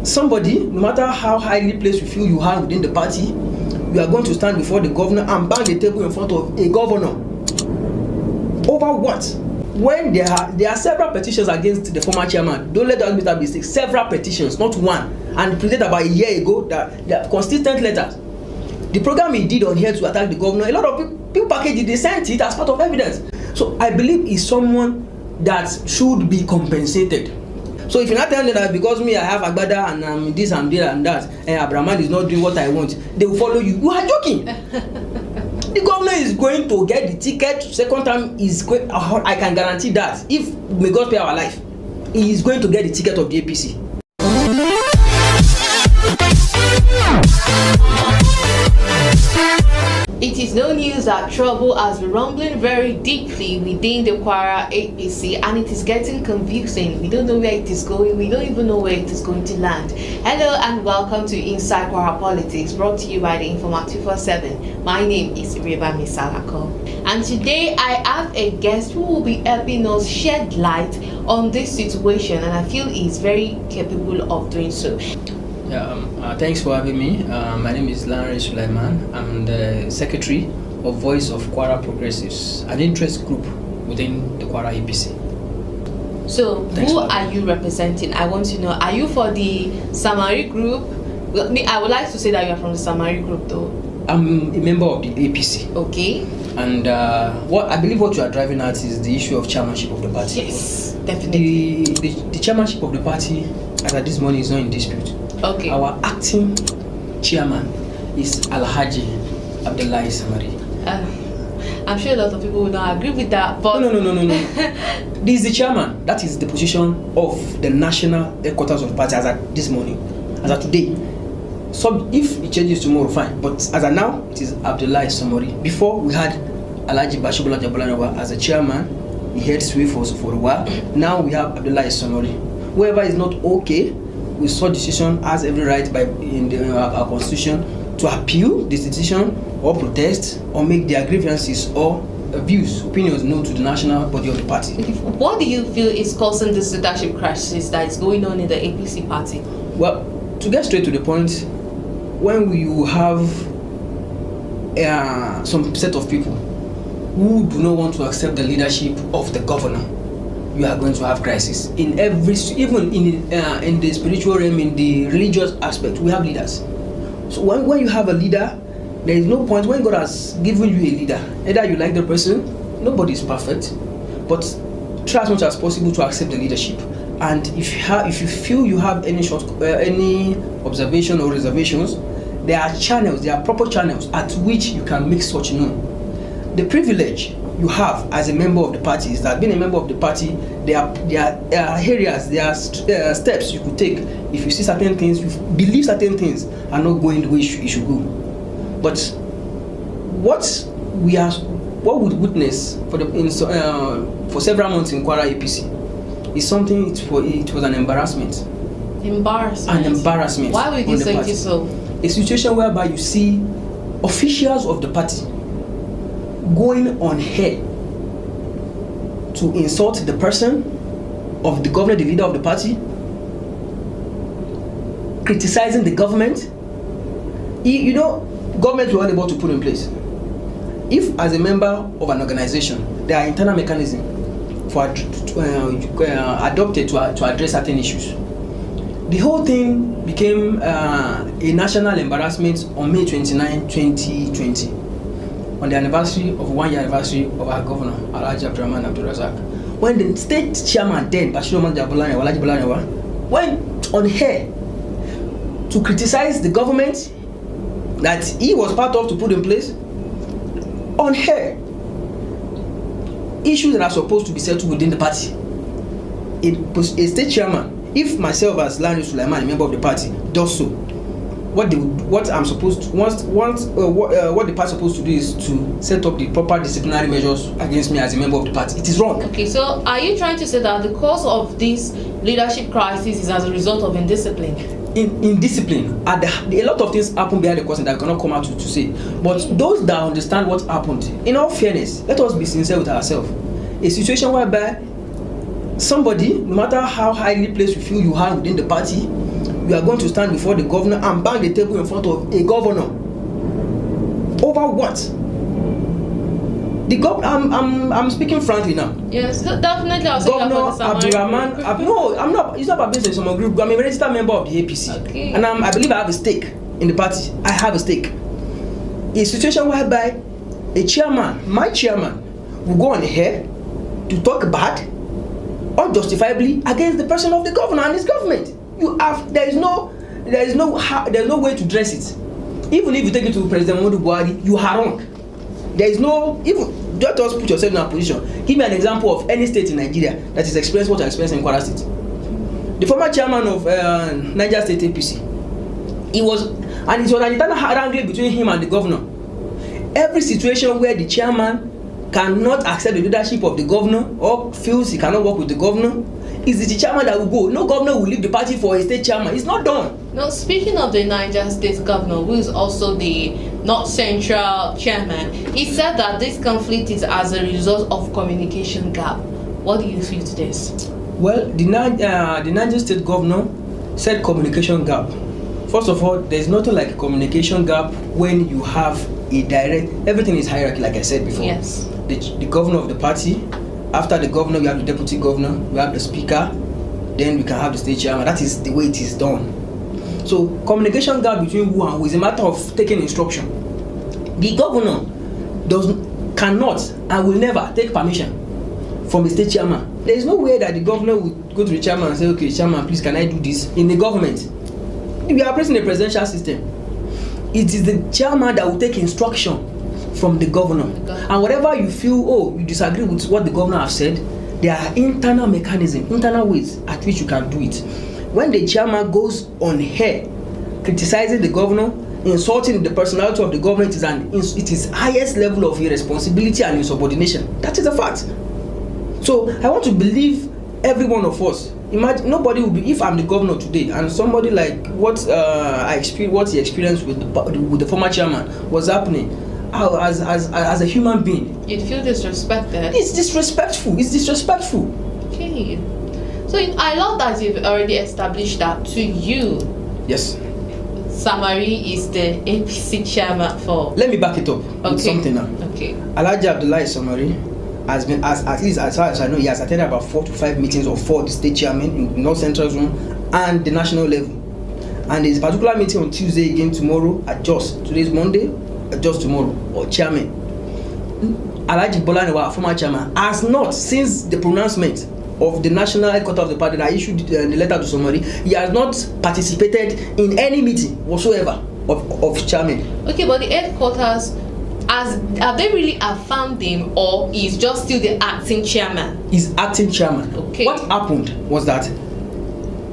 somebody, no matter how highly placed you feel you have within the party, you are going to stand before the governor and bang the table in front of a governor. Over what? When there are several petitions against the former chairman, don't let that be a mistake. Several petitions, not one, and presented about a year ago. That they are consistent letters. The program he did on here to attack the governor, a lot of people packaged it, they sent it as part of evidence. So I believe he's someone that should be compensated. So if you're not telling me that because me I have agbada and I'm this and there and that, and Abraman is not doing what I want, they will follow you. You are joking. The governor is going to get the ticket. Second time is going. I can guarantee that if may God spare our life, he is going to get the ticket of the APC. It is no news that trouble has been rumbling very deeply within the Kwara APC, and it is getting confusing. We don't know where it is going. We don't even know where it is going to land. Hello and welcome to Inside Kwara Politics, brought to you by the Informer 247. My name is Reba Misalako, and today I have a guest who will be helping us shed light on this situation, and I feel he is very capable of doing so. Thanks for having me. My name is Lanre Sulyman. I'm the Secretary of Voice of Kwara Progressive, an interest group within the Kwara APC. So, who are you representing? I want to know, are you for the Samari group? Well, I would like to say that you are from the Samari group though. I'm a member of the APC. Okay. And what I believe what you are driving at is the issue of chairmanship of the party. Yes, definitely. The chairmanship of the party as at this morning is not in dispute. Okay. Our acting chairman is Alhaji Abdullahi Samari. I'm sure a lot of people will not agree with that, but no. This is the chairman. That is the position of the national headquarters of the party as at this morning, as at today. So if it changes tomorrow, fine. But as of now, it is Abdullahi Samari. Before we had Alhaji Bashibola Jabulanawa as a chairman. He heads sway for a while. Now we have Abdullahi Samari. Whoever is not okay with such decision has every right in our constitution to appeal this decision or protest or make their grievances or views, opinions known to the national body of the party. What do you feel is causing this leadership crisis that is going on in the APC party? Well, to get straight to the point, when you have some set of people who do not want to accept the leadership of the governor, you are going to have crisis in every, even in the spiritual realm, in the religious aspect. We have leaders. So when you have a leader, there is no point when God has given you a leader. Either you like the person, nobody is perfect, but try as much as possible to accept the leadership. And if you feel you have any observation or reservations, there are channels, there are proper channels at which you can make such known. The privilege you have as a member of the party is that being a member of the party, there are areas, there are steps you could take if you see certain things, you believe certain things are not going the way it should go. But what we witness for several months in Kwara APC is something. It was an embarrassment. Embarrassment. An embarrassment. Why would you say it so? A situation whereby you see officials of the party going on air to insult the person of the governor, the leader of the party, criticizing the government. You know, government were unable to put in place. If as a member of an organization, there are internal mechanisms adopted to address certain issues. The whole thing became a national embarrassment on May 29, 2020. On the anniversary of 1 year anniversary of our governor, Alhaji Abdurrahman Abdulrazak, when the state chairman then, Bashibola Jabulanawa, went on air to criticize the government that he was part of to put in place, on air, issues that are supposed to be settled within the party. A state chairman, if myself as Lanre Sulyman, a member of the party, does so, what I'm supposed to what the party is supposed to do is to set up the proper disciplinary measures against me as a member of the party. It is wrong. Okay, so are you trying to say that the cause of this leadership crisis is as a result of indiscipline? Indiscipline. A lot of things happen behind the curtain that I cannot come out to say. But those that understand what happened, in all fairness, let us be sincere with ourselves. A situation whereby somebody, no matter how highly placed you feel you are within the party, you are going to stand before the governor and bang the table in front of a governor. Over what? I'm speaking frankly now. Yes, definitely. I'll say Governor Abdurrahman. No, I'm not. It's not about business. I'm a group. I'm a registered member of the APC, okay. And I believe I have a stake in the party. I have a stake. A situation whereby a chairman, my chairman, will go on air to talk bad or justifiably against the person of the governor and his government. There is no way to dress it. Even if you take it to President Muhammadu Buhari, you are wrong. There is no, even just put yourself in a position. Give me an example of any state in Nigeria that is experiencing what I experienced in Kwara State. The former chairman of Niger State APC, it was an internal wrangling between him and the governor. Every situation where the chairman cannot accept the leadership of the governor or feels he cannot work with the governor, is the chairman that will go. No governor will leave the party for a state chairman. It's not done. Now, speaking of the Niger State governor, who is also the North Central chairman, he said that this conflict is as a result of communication gap. What do you feel to this? Well, the Niger State governor said communication gap. First of all, there's nothing like a communication gap when you have a direct. Everything is hierarchy, like I said before. Yes. The governor of the party. After the governor, we have the deputy governor, we have the speaker, then we can have the state chairman. That is the way it is done. So communication gap between who and who is a matter of taking instruction. The governor cannot and will never take permission from the state chairman. There is no way that the governor would go to the chairman and say, okay, chairman, please, can I do this? In the government, we are operating a presidential system. It is the chairman that will take instruction from the governor. And whatever you feel, you disagree with what the governor has said, there are internal mechanisms, internal ways at which you can do it. When the chairman goes on air criticizing the governor, insulting the personality of the government, it is highest level of irresponsibility and insubordination. That is a fact. So I want to believe every one of us. Imagine nobody will be, if I'm the governor today and somebody like what he experienced with the former chairman was happening. As a human being, you'd feel disrespected. It's disrespectful. Okay. So I love that you've already established that to you. Yes. Samari is the APC chairman for. Let me back it up with something now. Okay. Alhaji Abdullahi Samari has been, at least as far as I know, he has attended about 4 to 5 meetings of the state chairman in the North Central Zone and the national level. And there's a particular meeting on Tuesday again tomorrow at today's Monday. Just tomorrow, or chairman Alhaji Olarinwa, former chairman, has not, since the pronouncement of the national headquarters of the party that issued the letter to somebody, he has not participated in any meeting whatsoever of chairman. Okay, but the headquarters, have they really affirmed him, or is just still the acting chairman? He's acting chairman. Okay. What happened was that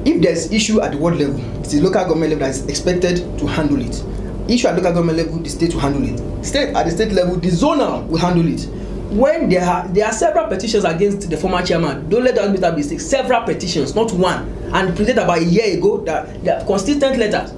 if there's issue at the ward level, it's the local government level that is expected to handle it. Issue at local government level, the state will handle it. At the state level, the zonal will handle it. When there are several petitions against the former chairman, don't let us make that mistake. Several petitions, not one, and presented about a year ago. That they are consistent letters.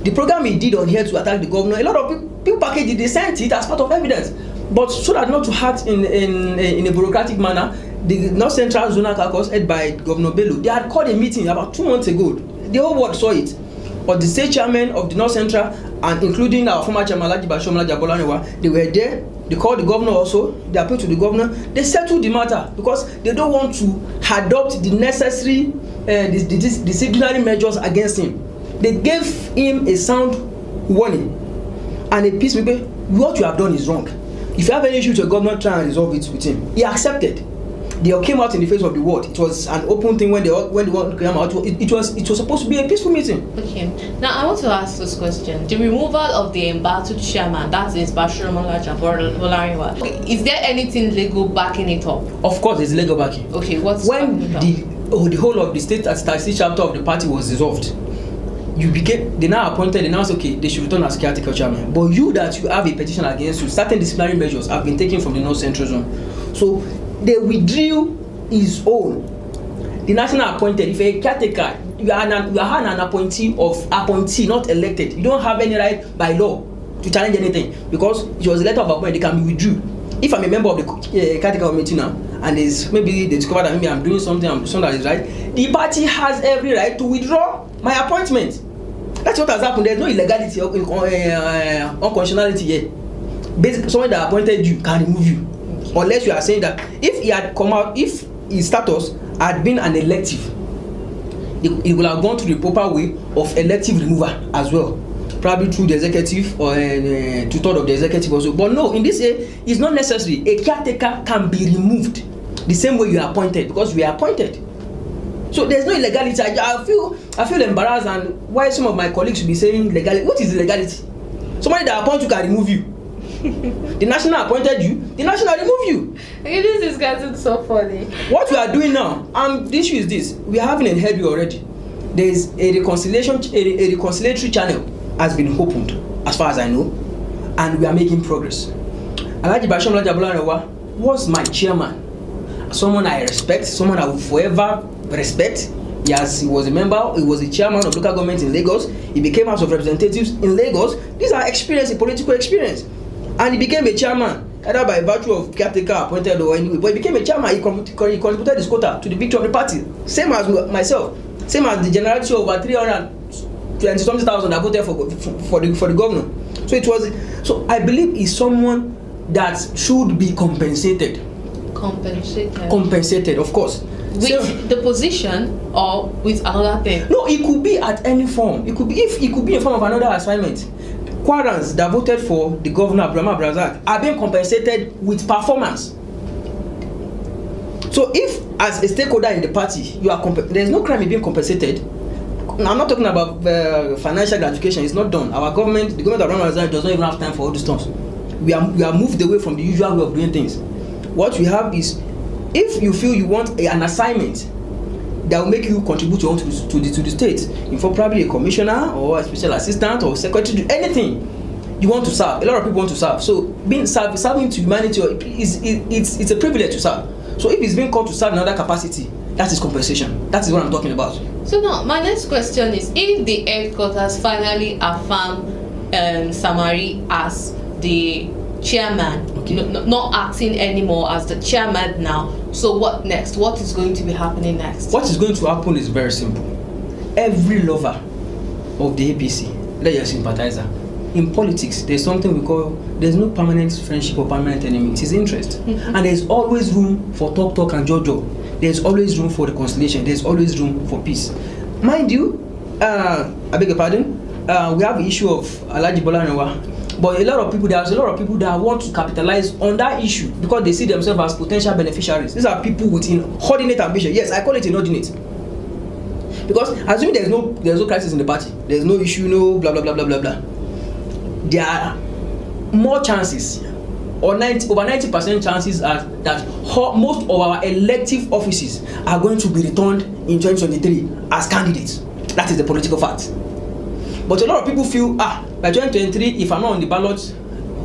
The program he did on here to attack the governor, a lot of people packaged it. They sent it as part of evidence, but so that not to act in a bureaucratic manner. The North Central Zonal Caucus, head by Governor Bello, they had called a meeting about 2 months ago. The whole world saw it. But the state chairman of the North Central, and including our former chairman Alhaji Olarinwa, they were there. They called the governor also. They appealed to the governor. They settled the matter because they don't want to adopt the necessary disciplinary measures against him. They gave him a sound warning and a peacemaker. What you have done is wrong. If you have any issue with your governor, try and resolve it with him. He accepted. They all came out in the face of the world. It was an open thing when they came out. It was supposed to be a peaceful meeting. Okay. Now I want to ask this question: the removal of the embattled chairman, that is Bashir Olarinwa, is there anything legal backing it up? Of course, there's legal backing. Okay. What's when the whole of the state chapter of the party was dissolved? They now appointed, they now say, okay, they should return as caretaker chairman. But you have a petition against you, certain disciplinary measures have been taken from the North Central Zone. So they withdrew his own. The national appointed, if a caretaker, you are an appointee, not elected. You don't have any right by law to challenge anything because it was a letter of appointment, they can be withdrew. If I'm a member of the caretaker committee now, and maybe they discover that maybe I'm doing something that is right, the party has every right to withdraw my appointment. That's what has happened. There's no illegality or unconstitutionality here. Basically, someone that appointed you can remove you. Unless you are saying that if he had come out, if his status had been an elective, it will have gone through the proper way of elective removal as well. Probably through the executive or 2/3 of the executive also. But no, in this way, it's not necessary. A caretaker can be removed the same way you are appointed, because we are appointed. So there's no illegality. I feel embarrassed, and why some of my colleagues should be saying legality. What is illegality? Somebody that appoints you can remove you. The national appointed you, the national remove you. Okay, this is getting so funny. What we are doing now, the issue is this: we are having a headway already. There is a reconciliatory channel has been opened, as far as I know, and we are making progress. Alhaji Bashir Olarinwa was my chairman, someone I respect, someone I will forever respect. Yes, he was a member, he was a chairman of local government in Lagos. He became House of Representatives in Lagos. These are experience, a political experience. And he became a chairman, either by virtue of caretaker appointed or anyway, but he became a chairman. He contributed his quota to the victory of the party. Same as myself, same as the generality of over 320,000 that voted for the governor. So I believe he's someone that should be compensated. Compensated, of course. With the position or with another thing? No, it could be at any form. It could be in form of another assignment. Kwarans that voted for the governor Abdulrahman Abdulrazak are being compensated with performance. So if as a stakeholder in the party you are there's no crime in being compensated. Now, I'm not talking about financial gratification. It's not done. Our government, the government of Abdulrahman Abdulrazak does not even have time for all these things. We are moved away from the usual way of doing things. What we have is, if you feel you want an assignment that will make you contribute to the state, for probably a commissioner or a special assistant or secretary, anything you want to serve. A lot of people want to serve. So serving to humanity it's a privilege to serve. So if it's being called to serve in another capacity, that is compensation. That is what I'm talking about. So now my next question is, if the headquarters finally affirm Samari as the chairman, okay, not acting anymore as the chairman now, so what next? What is going to be happening next? What is going to happen is very simple. Every lover of the APC, let your sympathizer, in politics there's something we call, there's no permanent friendship or permanent enemy. It is interest. And there's always room for talk and jojo. There's always room for reconciliation. There's always room for peace. Mind you, I beg your pardon, we have the issue of Alhaji Olarinwa. But there's a lot of people that want to capitalize on that issue because they see themselves as potential beneficiaries. These are people with inordinate ambition. Yes, I call it inordinate. Because assuming there's no crisis in the party, there's no issue, no blah blah blah blah blah blah. There are more chances, or over 90% chances are that most of our elective offices are going to be returned in 2023 as candidates. That is the political fact. But a lot of people feel, by 2023, if I'm not on the ballot,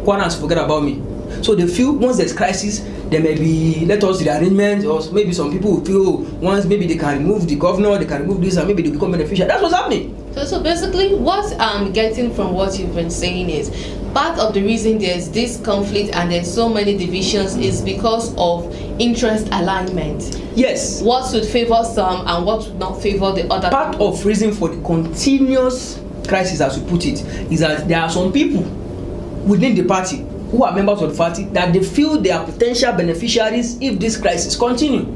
Kwarans forget about me. So they feel once there's crisis, there may be, let us rearrangement, or maybe some people will feel once maybe they can remove the governor, they can remove this, and maybe they become beneficial. That's what's happening. So basically, what I'm getting from what you've been saying is, part of the reason there's this conflict and there's so many divisions is because of interest alignment. Yes. What should favor some and what should not favor the other. Part of reason for the continuous crisis, as we put it, is that there are some people within the party who are members of the party that they feel they are potential beneficiaries if this crisis continue.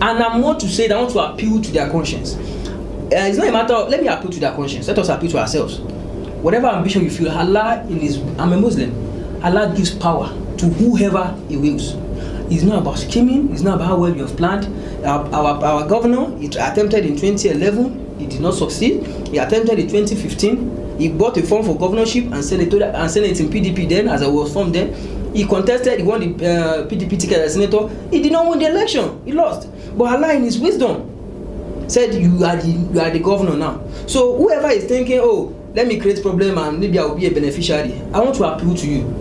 And I want to say that I want to appeal to their conscience. It's not a matter of, let me appeal to their conscience. Let us appeal to ourselves. Whatever ambition you feel, Allah I'm a Muslim. Allah gives power to whoever He wills. It's not about scheming. It's not about how well you have planned. Our governor, he attempted in 2011. He did not succeed. He attempted in 2015. He bought a form for governorship and Senate in PDP then, as I was formed then. He contested, he won the PDP ticket as senator. He did not win the election. He lost. But Allah in His wisdom said, you are the governor now. So whoever is thinking, let me create problem and maybe I will be a beneficiary, I want to appeal to you.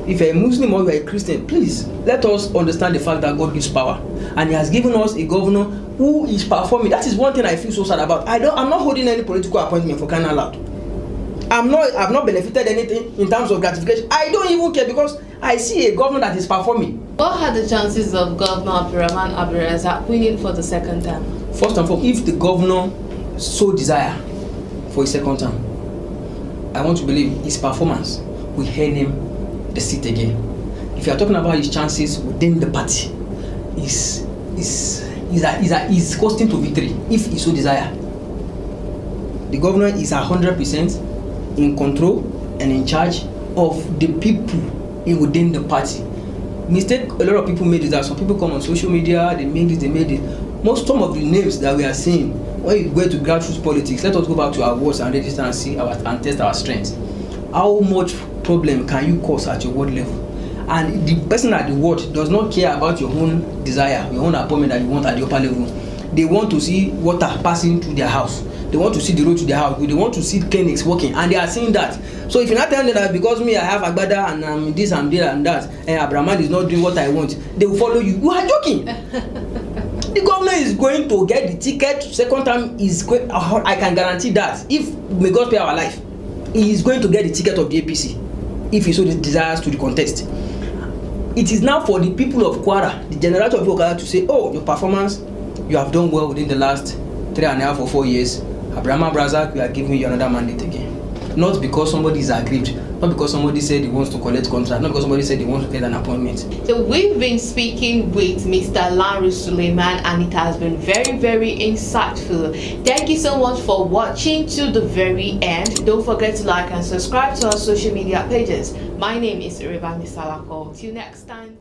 If you're a Muslim or you're a Christian, please let us understand the fact that God gives power, and He has given us a governor who is performing. That is one thing I feel so sad about. I'm not holding any political appointment for crying out loud. I've not benefited anything in terms of gratification. I don't even care because I see a governor that is performing. What are the chances of Governor Abdulrahman Abdulrazak winning for the second time? First and foremost, if the governor so desire, for his second term. I want to believe his performance will earn him the seat again. If you are talking about his chances within the party, is costing to victory if he so desire. The governor is 100% in control and in charge of the people within the party. Mistake a lot of people made is that some people come on social media, they made it. Some of the names that we are seeing, when you go to grassroots politics, let us go back to our wards and register and see and test our strength. How much problem can you cause at your ward level? And the person at the ward does not care about your own desire, your own appointment that you want at the upper level. They want to see water passing through their house. They want to see the road to their house. They want to see clinics working, and they are seeing that. So if you're not telling them that because me I have agbada and I'm this and there and that, and Abraman is not doing what I want, they will follow you. You are joking. The governor is going to get the ticket. Second time is going. I can guarantee that. If may God spare our life, he is going to get the ticket of the APC if he so desires to the contest. It is now for the people of Kwara, the generality of Kwara, to say, oh, your performance, you have done well within the last 3.5 or 4 years. Abraham Brazak, we are giving you another mandate again. Not because somebody is aggrieved, not because somebody said he wants to collect contract, not because somebody said he wants to get an appointment. So we've been speaking with Mr. Lanre Sulyman, and it has been very, very insightful. Thank you so much for watching to the very end. Don't forget to like and subscribe to our social media pages. My name is Iribami Salako. Till next time.